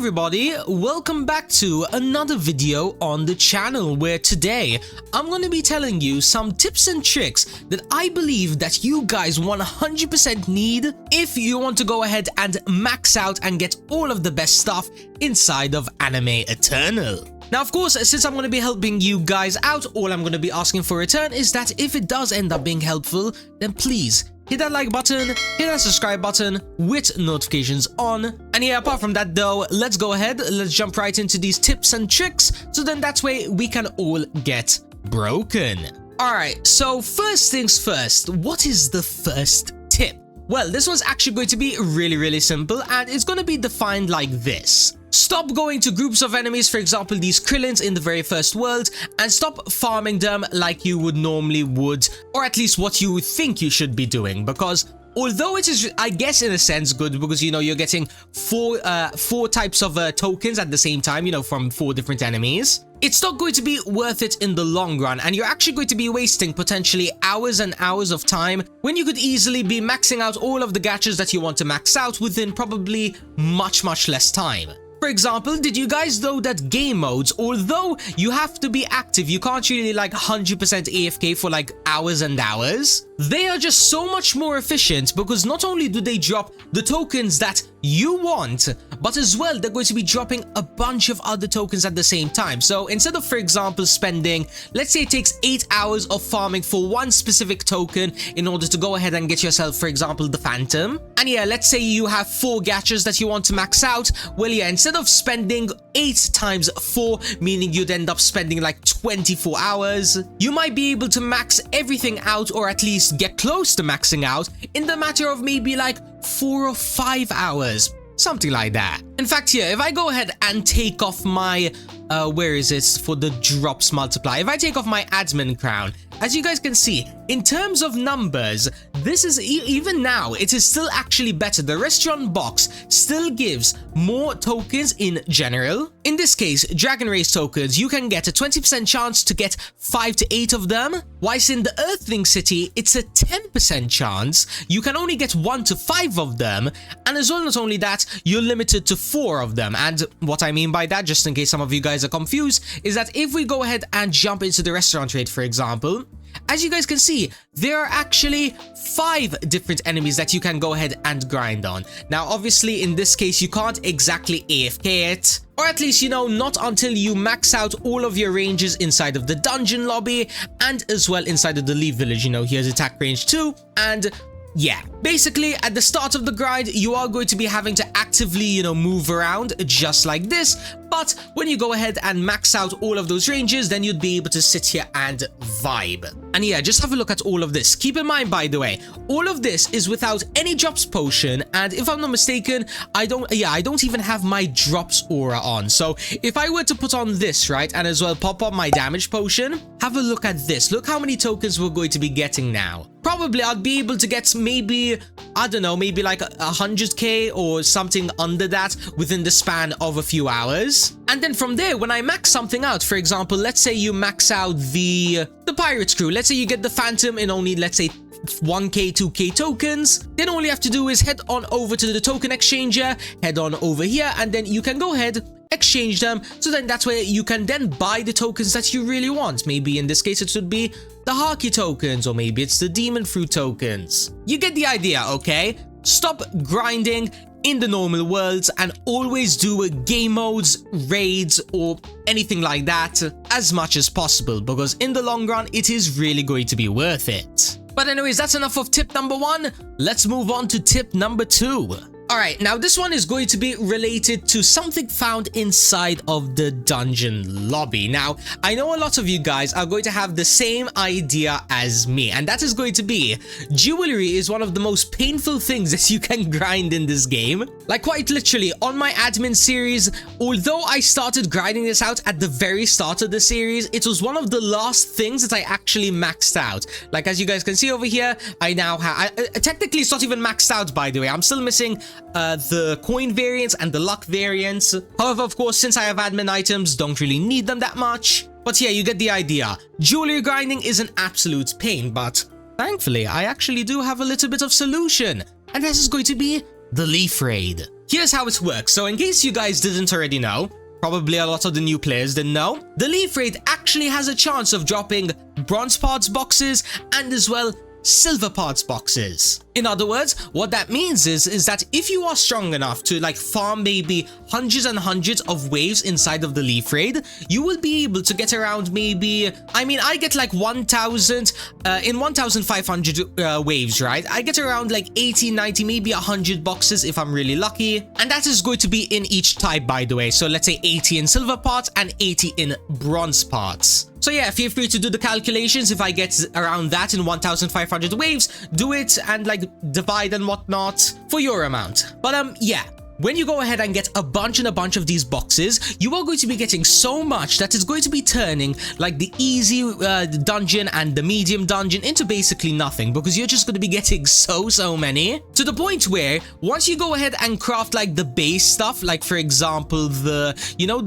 everybody, welcome back to another video on the channel where today I'm going to be telling you some tips and tricks that I believe that you guys 100% need if you want to go ahead and max out and get all of the best stuff inside of Anime Eternal. Now, of course, since I'm going to be helping you guys out, all I'm going to be asking for return is that if it does end up being helpful, then please hit that like button, hit that subscribe button with notifications on. And yeah, apart from that though, let's go ahead, let's jump right into these tips and tricks, so then that way we can all get broken. Alright, so first things first, what is the first tip? Well, this one's actually going to be really simple, and it's going to be defined like this. Stop going to groups of enemies, for example these Krillins in the very first world, and stop farming them like you would normally would, or at least what you would think you should be doing, because although it is, I guess in a sense, good because, you know, you're getting four types of tokens at the same time, you know, from 4 different enemies, it's not going to be worth it in the long run, and you're actually going to be wasting potentially hours and hours of time when you could easily be maxing out all of the gadgets that you want to max out within probably much less time. For example, did you guys know that game modes, although you have to be active, you can't really like 100% AFK for like hours and hours, they are just so much more efficient because not only do they drop the tokens that you want, but as well they're going to be dropping a bunch of other tokens at the same time. So instead of, for example, spending, let's say it takes 8 hours of farming for one specific token in order to go ahead and get yourself, for example, the Phantom, and yeah, let's say you have 4 gadgets that you want to max out, well yeah, instead of spending 8 times 4, meaning you'd end up spending like 24 hours, you might be able to max everything out, or at least get close to maxing out in the matter of maybe like 4 or 5 hours, something like that. In fact, here, if I go ahead and take off my where is it for the drops multiply, if I take off my admin crown, as you guys can see, in terms of numbers, this is even now, it is still actually better. The restaurant box still gives more tokens in general. In this case, Dragon Race tokens, you can get a 20% chance to get 5 to 8 of them, whilst in the Earthling City, it's a 10% chance you can only get 1 to 5 of them, and as well, not only that, you're limited to 4 of them. And what I mean by that, just in case some of you guys are confused, is that if we go ahead and jump into the restaurant trade, for example, as you guys can see, there are actually 5 different enemies that you can go ahead and grind on. Now, obviously, in this case, you can't exactly AFK it, or at least, you know, not until you max out all of your ranges inside of the dungeon lobby, and as well inside of the Leaf Village. You know, here's attack range 2, and yeah, basically at the start of the grind, you are going to be having to actively, you know, move around just like this. But when you go ahead and max out all of those ranges, then you'd be able to sit here and vibe. And yeah, just have a look at all of this. Keep in mind, by the way, all of this is without any drops potion. And if I'm not mistaken, I don't even have my drops aura on. So if I were to put on this, right, and as well pop up my damage potion, have a look at this. Look how many tokens we're going to be getting now. Probably I'd be able to get maybe, I don't know, maybe like 100k or something under that within the span of a few hours. And then from there, when I max something out, for example, let's say you max out the Pirates crew. Let's say you get the Phantom in only, let's say, 1k, 2k tokens. Then all you have to do is head on over to the token exchanger, head on over here, and then you can go ahead, exchange them, so then that's where you can then buy the tokens that you really want. Maybe in this case it should be the Haki tokens, or maybe it's the Demon Fruit tokens. You get the idea, okay? Stop grinding in the normal worlds and always do game modes, raids, or anything like that as much as possible, because in the long run it is really going to be worth it. But anyways, that's enough of tip number 1. Let's move on to tip number 2. Alright, now this one is going to be related to something found inside of the dungeon lobby. Now, I know a lot of you guys are going to have the same idea as me, and that is going to be jewelry is one of the most painful things that you can grind in this game. Like, quite literally, on my admin series, although I started grinding this out at the very start of the series, it was one of the last things that I actually maxed out. Like, as you guys can see over here, I now have, technically it's not even maxed out, by the way. I'm still missing the coin variants and the luck variants. However, of course, since I have admin items, don't really need them that much. But yeah, you get the idea. Jewelry grinding is an absolute pain, but thankfully, I actually do have a little bit of solution. And this is going to be the Leaf Raid. here's how it works. So in case you guys didn't already know, probably a lot of the new players didn't know, the Leaf Raid actually has a chance of dropping bronze parts boxes and as well silver parts boxes. In other words, what that means is that if you are strong enough to like farm maybe hundreds and hundreds of waves inside of the Leaf Raid, you will be able to get around maybe, I get like 1,000 in 1,500 waves, right? I get around like 80, 90, maybe 100 boxes if I'm really lucky. And that is going to be in each type, by the way. So let's say 80 in silver parts and 80 in bronze parts. So yeah, feel free to do the calculations. If I get around that in 1,500 waves, do it and like divide and whatnot for your amount. But yeah, when you go ahead and get a bunch of these boxes, you are going to be getting so much that it's going to be turning like the easy dungeon and the medium dungeon into basically nothing, because you're just going to be getting so many, to the point where once you go ahead and craft like the base stuff, like for example the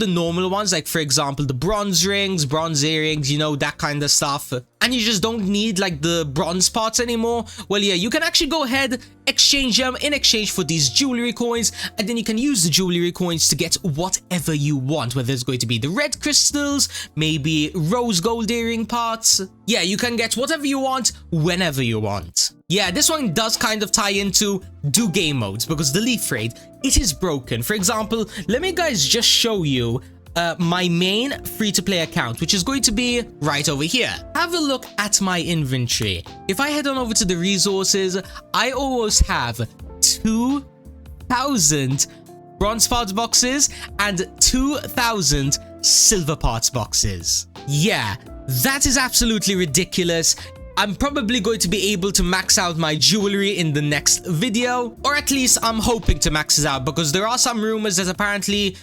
normal ones, like for example the bronze rings, bronze earrings, that kind of stuff, and you just don't need like the bronze parts anymore, well yeah, you can actually go ahead, exchange them in exchange for these jewelry coins, and then you can use the jewelry coins to get whatever you want, whether it's going to be the red crystals, maybe rose gold earring parts. Yeah, you can get whatever you want whenever you want. Yeah, this one does kind of tie into do game modes, because the Leaf Raid, it is broken. For example, let me guys just show you my main free-to-play account, which is going to be right over here. Have a look at my inventory. If I head on over to the resources, I almost have 2,000 bronze parts boxes and 2,000 silver parts boxes. Yeah, that is absolutely ridiculous. I'm probably going to be able to max out my jewelry in the next video, or at least I'm hoping to max it out, because there are some rumors that apparently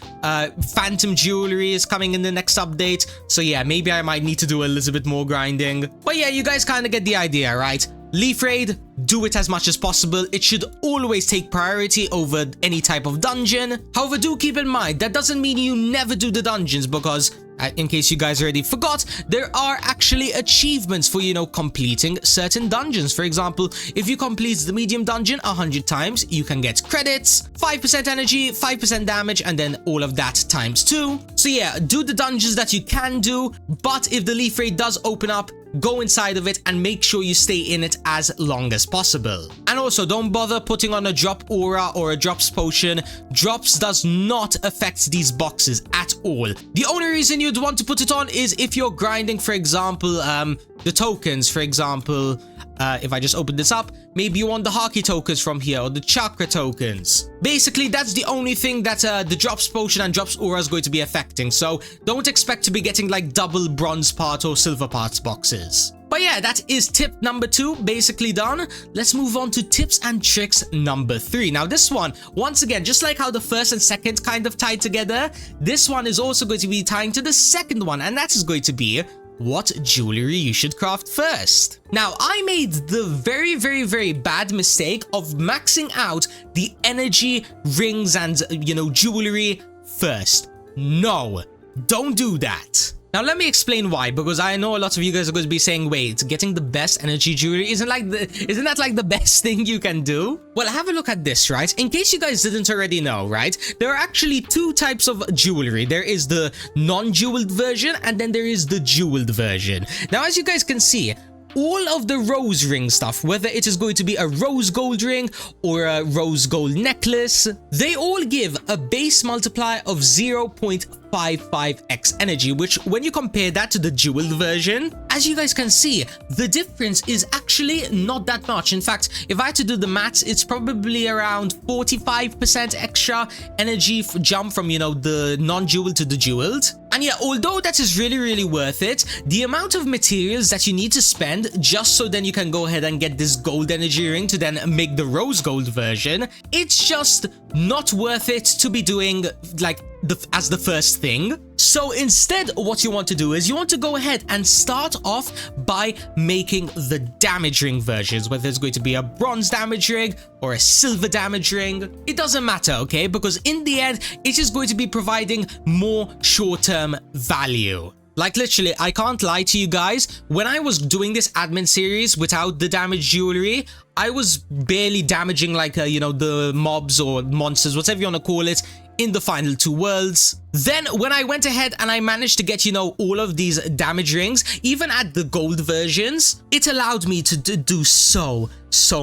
phantom jewelry is coming in the next update. So yeah, maybe I might need to do a little bit more grinding. But yeah, you guys kind of get the idea, right? Leaf Raid, do it as much as possible. It should always take priority over any type of dungeon. However, do keep in mind, that doesn't mean you never do the dungeons, because in case you guys already forgot, there are actually achievements for, completing certain dungeons. For example, if you complete the medium dungeon 100 times, you can get credits, 5% energy, 5% damage, and then all of that times 2. So yeah, do the dungeons that you can do, but if the Leaf Raid does open up, go inside of it and make sure you stay in it as long as possible. And also, don't bother putting on a drop aura or a drops potion. Drops does not affect these boxes at all. The only reason you'd want to put it on is if you're grinding, for example, the tokens. For example, if I just open this up, maybe you want the Haki tokens from here, or the chakra tokens. Basically, that's the only thing that the drops potion and drops aura is going to be affecting. So don't expect to be getting like double bronze part or silver parts boxes. But yeah, that is tip number 2 basically done. Let's move on to tips and tricks number 3. Now this one, once again, just like how the first and second kind of tied together, this one is also going to be tying to the second one, and that is going to be what jewelry you should craft first. Now, I made the very bad mistake of maxing out the energy rings and, jewelry first. No, don't do that. Now, let me explain why, because I know a lot of you guys are going to be saying, wait, getting the best energy jewelry, isn't that like the best thing you can do? Well, have a look at this, right? In case you guys didn't already know, right? There are actually 2 types of jewelry. There is the non-jeweled version, and then there is the jeweled version. Now, as you guys can see, all of the rose ring stuff, whether it is going to be a rose gold ring or a rose gold necklace, they all give a base multiplier of 0.55x energy, which when you compare that to the jeweled version, as you guys can see, the difference is actually not that much. In fact, if I had to do the maths, it's probably around 45% extra energy jump from, the non-jeweled to the jeweled. And yeah, although that is really worth it, the amount of materials that you need to spend just so then you can go ahead and get this gold energy ring to then make the rose gold version, it's just not worth it to be doing like as the first thing. So instead, what you want to do is you want to go ahead and start off by making the damage ring versions, whether it's going to be a bronze damage ring or a silver damage ring. It doesn't matter, okay? Because in the end, it is going to be providing more short-term value. Like literally, I can't lie to you guys, when I was doing this admin series without the damaged jewelry, I was barely damaging like, you know, the mobs or monsters, whatever you want to call it, in the final 2 worlds. Then when I went ahead and I managed to get, you know, all of these damage rings, even at the gold versions, it allowed me to do so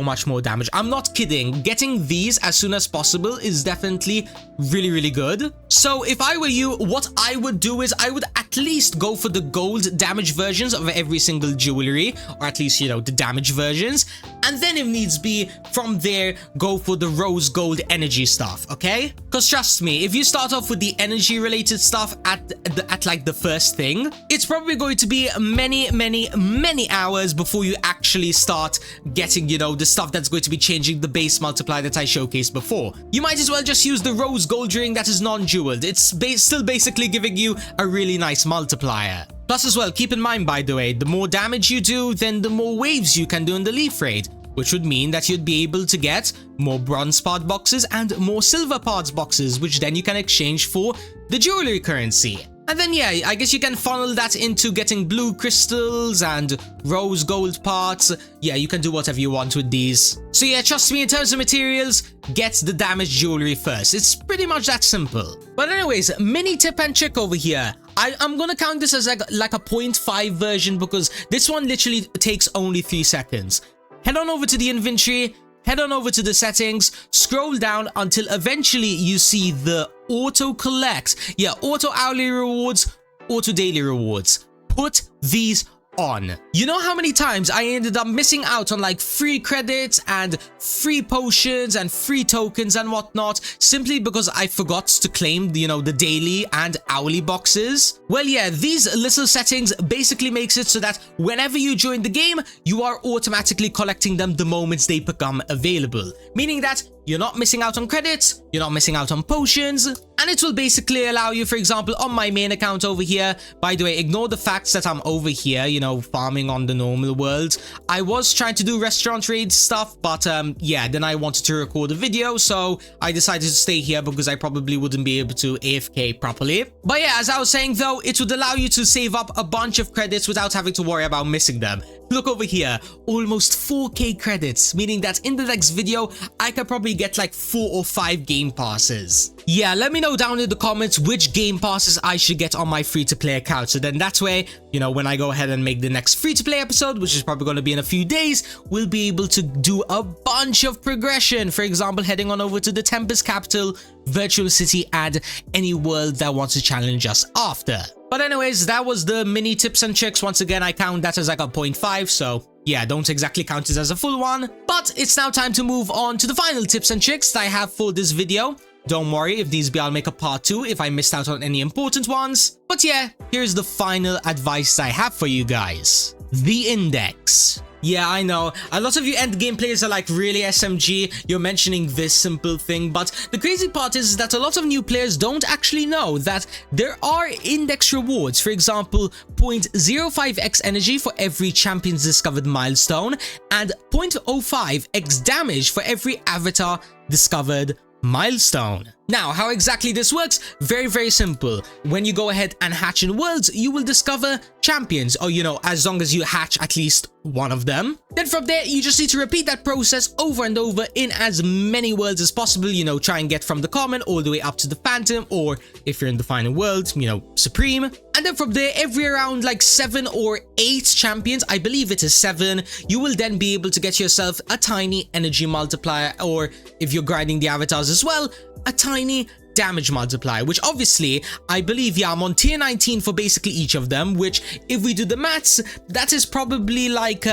much more damage. I'm not kidding. Getting these as soon as possible is definitely really good. So if I were you, what I would do is I would at least go for the gold damage versions of every single jewelry, or at least, you know, the damage versions, and then if needs be, from there go for the rose gold energy stuff, okay? Because trust me, if you start off with the energy related stuff at like the first thing, it's probably going to be many hours before you actually start getting, you know, the stuff that's going to be changing the base multiplier that I showcased before. You might as well just use the rose gold ring that is non-jeweled. It's still basically giving you a really nice multiplier. Plus as well, keep in mind, by the way, the more damage you do, then the more waves you can do in the leaf raid, which would mean that you'd be able to get more bronze part boxes and more silver parts boxes, which then you can exchange for the jewelry currency. And then yeah, I guess you can funnel that into getting blue crystals and rose gold parts. Yeah, you can do whatever you want with these. So yeah, trust me, in terms of materials, get the damaged jewelry first. It's pretty much that simple. But anyways, mini tip and trick over here. I'm gonna count this as like a 0.5 version because this one literally takes only 3 seconds. Head on over to the inventory, head on over to the settings, scroll down until eventually you see the auto collect. Yeah, auto hourly rewards, auto daily rewards. Put these on. You know how many times I ended up missing out on like free credits and free potions and free tokens and whatnot simply because I forgot to claim, you know, the daily and hourly boxes? Well, yeah, these little settings basically makes it so that whenever you join the game, you are automatically collecting them the moment they become available, meaning that you're not missing out on credits, you're not missing out on potions, and it will basically allow you, for example, on my main account over here. By the way, ignore the fact that I'm over here, you know, farming on the normal world. I was trying to do restaurant raid stuff, but yeah, then I wanted to record a video, so I decided to stay here because I probably wouldn't be able to AFK properly. But yeah, as I was saying though, it would allow you to save up a bunch of credits without having to worry about missing them. Look over here, almost 4k credits, meaning that in the next video, I could probably get like 4 or 5 game passes. Yeah, let me know down in the comments which game passes I should get on my free-to-play account. So then that way, you know, when I go ahead and make the next free-to-play episode, which is probably going to be in a few days, we'll be able to do a bunch of progression. For example, heading on over to the Tempest Capital, Virtual City, and any world that wants to challenge us after. But anyways, that was the mini tips and tricks. Once again, I count that as like a 0.5, so yeah, don't exactly count it as a full one. But it's now time to move on to the final tips and tricks that I have for this video. Don't worry, if needs be, I'll make a part 2 if I missed out on any important ones. But yeah, here's the final advice I have for you guys. The index. Yeah, I know, a lot of you endgame players are like, really SMG, you're mentioning this simple thing, but the crazy part is that a lot of new players don't actually know that there are index rewards. For example, 0.05x energy for every champion's discovered milestone and 0.05x damage for every avatar discovered milestone. Now, how exactly this works? Very simple. When you go ahead and hatch in worlds, you will discover champions, or you know, as long as you hatch at least one of them. Then from there, you just need to repeat that process over and over in as many worlds as possible. You know, try and get from the common all the way up to the phantom, or if you're in the final world, you know, supreme. And then from there, every around like 7 or 8 champions, I believe it is 7, you will then be able to get yourself a tiny energy multiplier, or if you're grinding the avatars as well, a tiny damage multiplier, which obviously I believe, yeah, I'm on tier 19 for basically each of them, which if we do the maths, that is probably like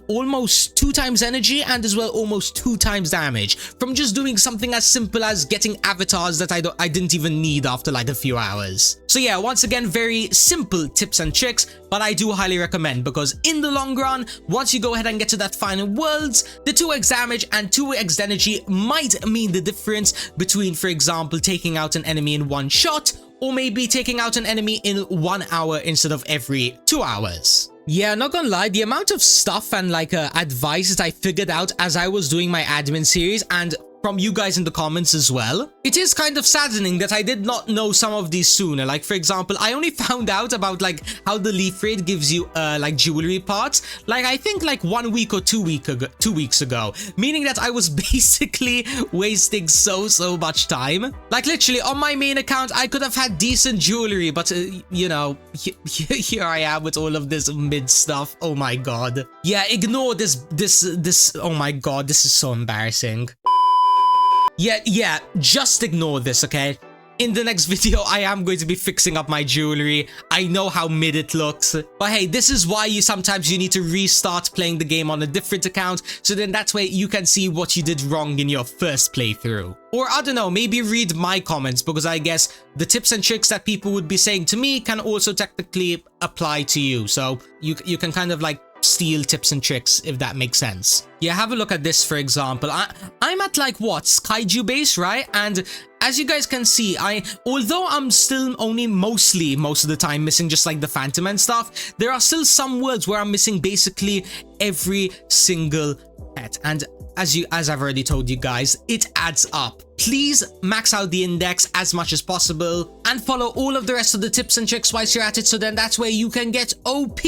almost 2 times energy and as well almost 2 times damage from just doing something as simple as getting avatars that I didn't even need after like a few hours. So yeah, once again, very simple tips and tricks, but I do highly recommend, because in the long run, once you go ahead and get to that final worlds, the 2x damage and 2x energy might mean the difference between, for example, taking out an enemy in 1 shot, or maybe taking out an enemy in 1 hour instead of every 2 hours. Yeah, not gonna lie, the amount of stuff and like advice that I figured out as I was doing my admin series, and from you guys in the comments as well. It is kind of saddening that I did not know some of these sooner. Like, for example, I only found out about like how the leaf raid gives you like jewelry parts, like I think like 1 week or 2 weeks ago, meaning that I was basically wasting so much time. Like literally on my main account I could have had decent jewelry, but you know, here I am with all of this mid stuff. Oh my god. Yeah, ignore this. Oh my god, this is so embarrassing. Yeah, just ignore this, okay? In the next video, I am going to be fixing up my jewelry. I know how mid it looks. But hey, this is why sometimes you need to restart playing the game on a different account, so then that way you can see what you did wrong in your first playthrough. Or I don't know, maybe read my comments, because I guess the tips and tricks that people would be saying to me can also technically apply to you. So you can kind of like steal tips and tricks, if that makes sense. Yeah, have a look at this, for example. I'm at like what, Skyju base, right? And as you guys can see, although I'm still only most of the time missing just like the phantom and stuff, there are still some worlds where I'm missing basically every single pet. And as I've already told you guys, it adds up. Please max out the index as much as possible and follow all of the rest of the tips and tricks whilst you're at it, so then that's where you can get OP.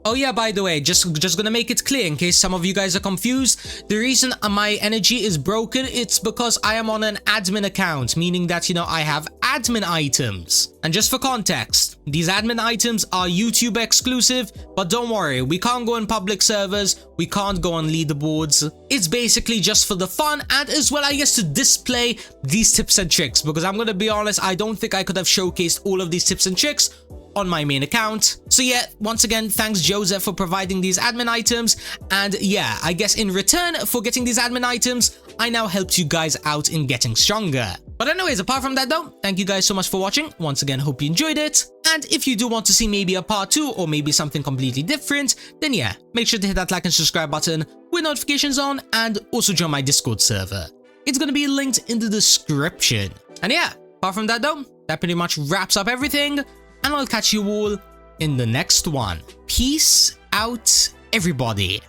Oh yeah, by the way, just gonna make it clear in case some of you guys are confused, the reason my energy is broken, it's because I am on an admin account, meaning that, you know, I have admin items. And just for context, these admin items are YouTube exclusive, but don't worry, we can't go in public servers, we can't go on leaderboards. It's basically just for the fun, and as well, I guess, to display these tips and tricks, because I'm gonna be honest, I don't think I could have showcased all of these tips and tricks on my main account. So yeah, once again, thanks Joseph for providing these admin items, and yeah, I guess in return for getting these admin items, I now helped you guys out in getting stronger. But anyways, apart from that though, thank you guys so much for watching. Once again, hope you enjoyed it. And if you do want to see maybe a part 2 or maybe something completely different, then yeah, make sure to hit that like and subscribe button with notifications on, and also join my Discord server. It's gonna be linked in the description. And yeah, apart from that though, that pretty much wraps up everything, and I'll catch you all in the next one. Peace out, everybody.